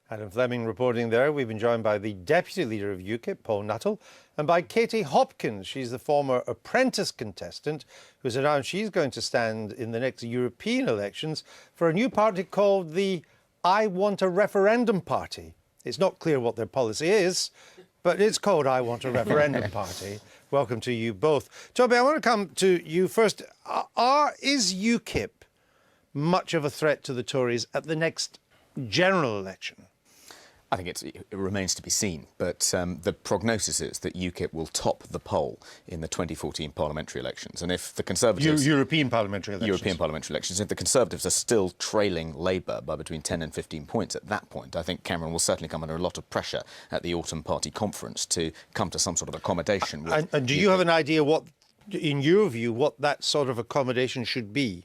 Adam Fleming reporting there. We've been joined by the Deputy Leader of UKIP, Paul Nuttall, and by Katie Hopkins. She's the former apprentice contestant who's announced she's going to stand in the next European elections for a new party called the I Want a Referendum Party. It's not clear what their policy is, but it's called I Want a Referendum Party. Welcome to you both. Toby, I want to come to you first. Is UKIP much of a threat to the Tories at the next general election? I think it remains to be seen, but the prognosis is that UKIP will top the poll in the 2014 parliamentary elections. And if the Conservatives... European parliamentary elections. European parliamentary elections. If the Conservatives are still trailing Labour by between 10 and 15 points at that point, I think Cameron will certainly come under a lot of pressure at the autumn party conference to come to some sort of accommodation with And do you have an idea what, in your view, what that sort of accommodation should be?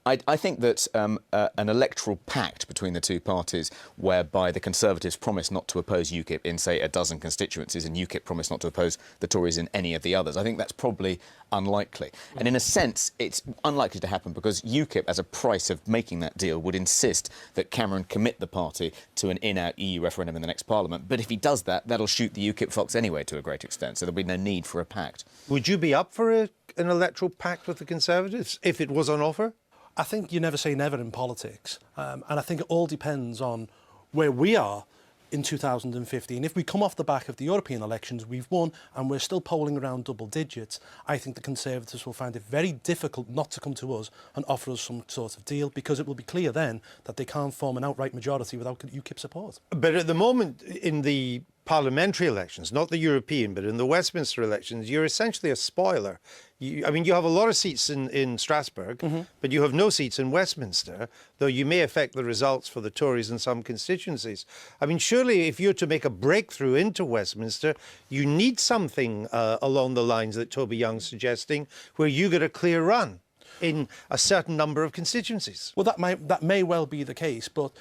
I think that an electoral pact between the two parties whereby the Conservatives promise not to oppose UKIP in, say, a dozen constituencies and UKIP promise not to oppose the Tories in any of the others, I think that's probably unlikely. And in a sense, it's unlikely to happen because UKIP, as a price of making that deal, would insist that Cameron commit the party to an in-out EU referendum in the next Parliament. But if he does that, that'll shoot the UKIP fox anyway to a great extent, so there'll be no need for a pact. Would you be up for an electoral pact with the Conservatives if it was on offer? I think you never say never in politics, and I think it all depends on where we are in 2015. If we come off the back of the European elections, we've won, and we're still polling around double digits, I think the Conservatives will find it very difficult not to come to us and offer us some sort of deal, because it will be clear then that they can't form an outright majority without UKIP support. But at the moment, in the parliamentary elections, not the European, but in the Westminster elections, you're essentially a spoiler. You have a lot of seats in Strasbourg, but you have no seats in Westminster, though you may affect the results for the Tories in some constituencies. I mean, surely if you're to make a breakthrough into Westminster, you need something along the lines that Toby Young's suggesting, where you get a clear run in a certain number of constituencies. Well, that may well be the case, but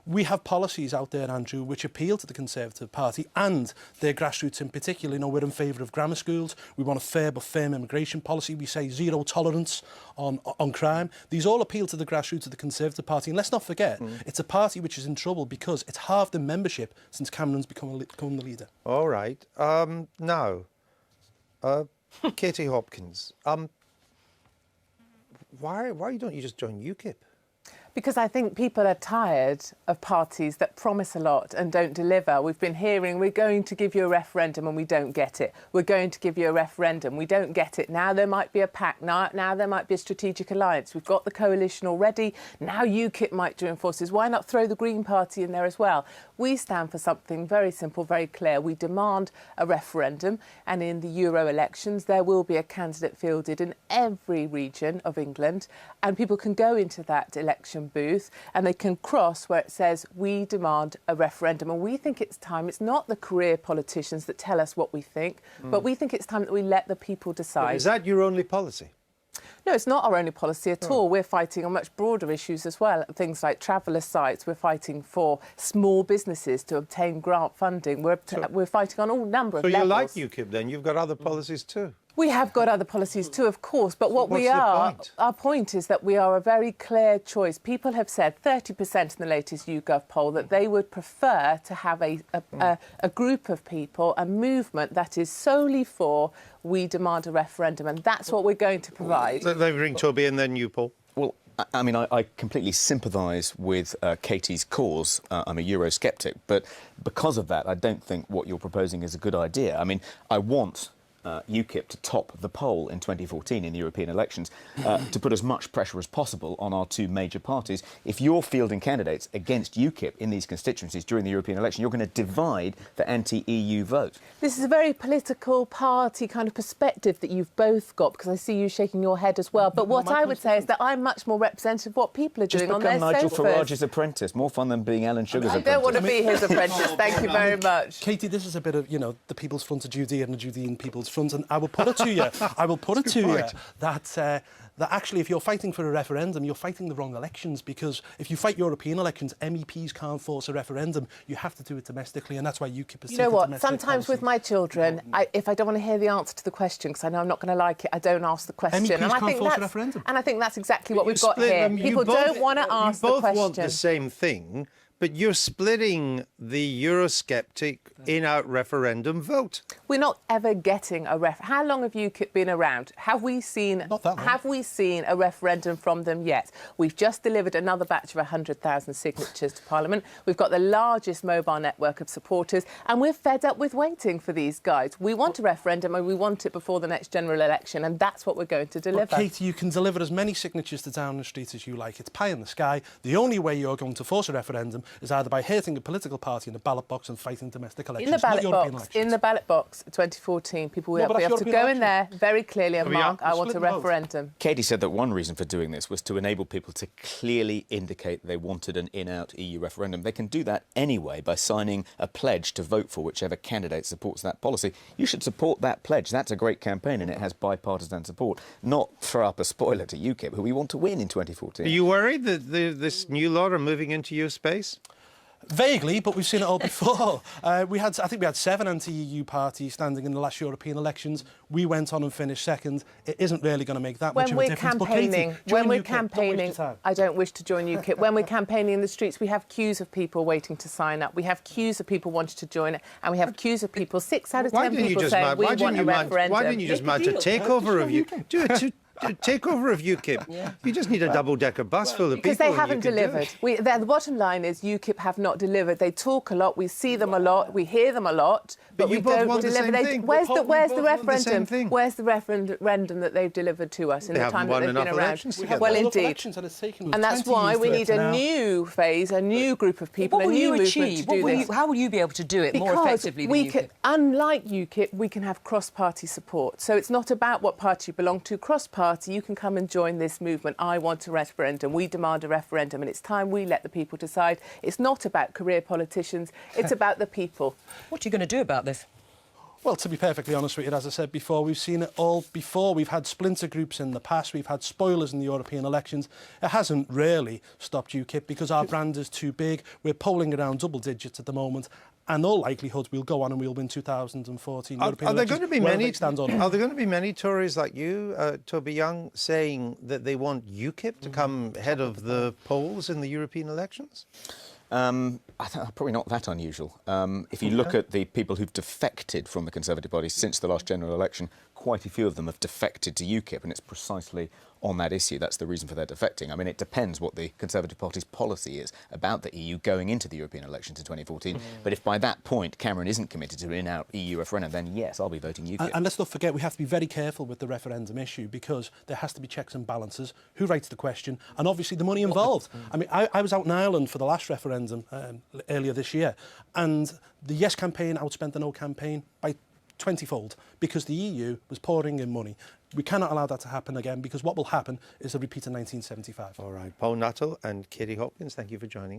we have policies out there, Andrew, which appeal to the Conservative Party and their grassroots in particular. We're in favour of grammar schools. We want a fair but firm immigration policy. We say zero tolerance on crime. These all appeal to the grassroots of the Conservative Party. And let's not forget, it's a party which is in trouble because it's halved in membership since Cameron's become the leader. All right. Now, Katie Hopkins. Why don't you just join UKIP? Because I think people are tired of parties that promise a lot and don't deliver. We've been hearing, we're going to give you a referendum and we don't get it. We're going to give you a referendum, we don't get it. Now there might be a pact, now there might be a strategic alliance. We've got the coalition already, now UKIP might join forces. Why not throw the Green Party in there as well? We stand for something very simple, very clear. We demand a referendum, and in the Euro elections there will be a candidate fielded in every region of England, and people can go into that election booth and they can cross where it says we demand a referendum. And we think it's time. It's not the career politicians that tell us what we think, but we think it's time that we let the people decide. But is that your only policy? No, it's not our only policy at all. We're fighting on much broader issues as well. Things like traveller sites. We're fighting for small businesses to obtain grant funding. We're fighting on all number of levels. So you like UKIP then? You've got other policies too? We have got other policies too, of course, but what we are, point? Our point is that we are a very clear choice. People have said 30% in the latest YouGov poll that they would prefer to have a group of people, a movement that is solely for we demand a referendum, and that's what we're going to provide. Let me bring Toby and then you, Paul. Well, I mean, I completely sympathise with Katie's cause. I'm a Eurosceptic, but because of that, I don't think what you're proposing is a good idea. I mean, I want UKIP to top the poll in 2014 in the European elections, to put as much pressure as possible on our two major parties. If you're fielding candidates against UKIP in these constituencies during the European election, you're going to divide the anti-EU vote. This is a very political party kind of perspective that you've both got, because I see you shaking your head as well. But what I would say is that I'm much more representative of what people are doing on their sofas. Just become Nigel Farage's apprentice. More fun than being Alan Sugar's apprentice. I don't want to be his apprentice. Thank you very much. Katie, this is a bit of, the People's Front of Judea and the Judean People's Front, and I will put it to you, that actually if you're fighting for a referendum, you're fighting the wrong elections, because if you fight European elections, MEPs can't force a referendum. You have to do it domestically, and that's why UKIP is... You know what? Sometimes with my children, if I don't want to hear the answer to the question, because I know I'm not going to like it, I don't ask the question. MEPs and I can't think force a that's, referendum. and I think that's exactly what we've got here. People don't want to ask the question. You both want the same thing, but you're splitting the Eurosceptic in-out referendum vote. We're not ever getting a How long have UKIP been around? Have we seen? Not that long. Have we seen a referendum from them yet? We've just delivered another batch of 100,000 signatures to Parliament. We've got the largest mobile network of supporters, and we're fed up with waiting for these guys. We want a referendum, and we want it before the next general election, and that's what we're going to deliver. But Katie, you can deliver as many signatures to Downing Street as you like. It's pie in the sky. The only way you're going to force a referendum is either by hurting a political party in the ballot box and fighting domestic elections. In the ballot not European box, elections. in the ballot box, 2014, people will No, but be able that's to go European in there very clearly and Are we on? mark, I want a Split the vote. referendum. Katie said that one reason for doing this was to enable people to clearly indicate they wanted an in-out EU referendum. They can do that anyway by signing a pledge to vote for whichever candidate supports that policy. You should support that pledge. That's a great campaign and it has bipartisan support, not throw up a spoiler to UKIP, who we want to win in 2014. Are you worried that this new lot are moving into your space? Vaguely, but we've seen it all before. I think we had 7 anti-EU parties standing in the last European elections. We went on and finished second. It isn't really going to make that much of a difference. But Katie, join UKIP. Don't waste your time. I don't wish to join UKIP. When we're campaigning in the streets, we have queues of people waiting to sign up. We have queues of people wanting to join it, and we have queues of people, 6 out of 10 people saying we want a referendum. Why didn't you just mount a takeover of UKIP? Do it. Takeover of UKIP. Yeah. You just need a double-decker bus full of people. Because they and haven't you can do delivered. it. The bottom line is UKIP have not delivered. They talk a lot, we see them a lot, we hear them a lot, but you we both don't want the deliver. same thing. Where's the You both want the same referendum? thing. Where's the referendum that they've delivered to us in They the haven't time that won they've enough been around? elections We together. have Well, enough indeed. elections and it's taken And that's 20 why years we for it need a now. new phase, a new group of people, What a will new you movement achieve? to do this. How will you be able to do it more Because effectively than UKIP? unlike UKIP, we can have cross-party support. So it's not about what party you belong to. Cross-party, you can come and join this movement. I want a referendum. We demand a referendum, and it's time we let the people decide. It's not about career politicians. It's about the people. What are you going to do about this? Well, to be perfectly honest with you, as I said before, we've seen it all before. We've had splinter groups in the past. We've had spoilers in the European elections. It hasn't really stopped UKIP because our brand is too big. We're polling around double digits at the moment. And all likelihood, we'll go on and we'll win 2014 European Are there elections. going to be whether many? it stands or not. Are there going to be many Tories like you, Toby Young, saying that they want UKIP to come head of the polls in the European elections? Probably not that unusual. If you look at the people who've defected from the Conservative Party since the last general election, quite a few of them have defected to UKIP, and it's precisely on that issue. That's the reason for their defecting. I mean, it depends what the Conservative Party's policy is about the EU going into the European elections in 2014. But if by that point Cameron isn't committed to an in-out EU referendum, then yes, I'll be voting UKIP. And let's not forget, we have to be very careful with the referendum issue because there has to be checks and balances. Who writes the question? And obviously the money involved. I mean, I was out in Ireland for the last referendum earlier this year, and the Yes campaign outspent the No campaign by 20-fold because the EU was pouring in money. We cannot allow that to happen again because what will happen is a repeat of 1975. All right. Paul Nuttall and Katie Hopkins, thank you for joining us.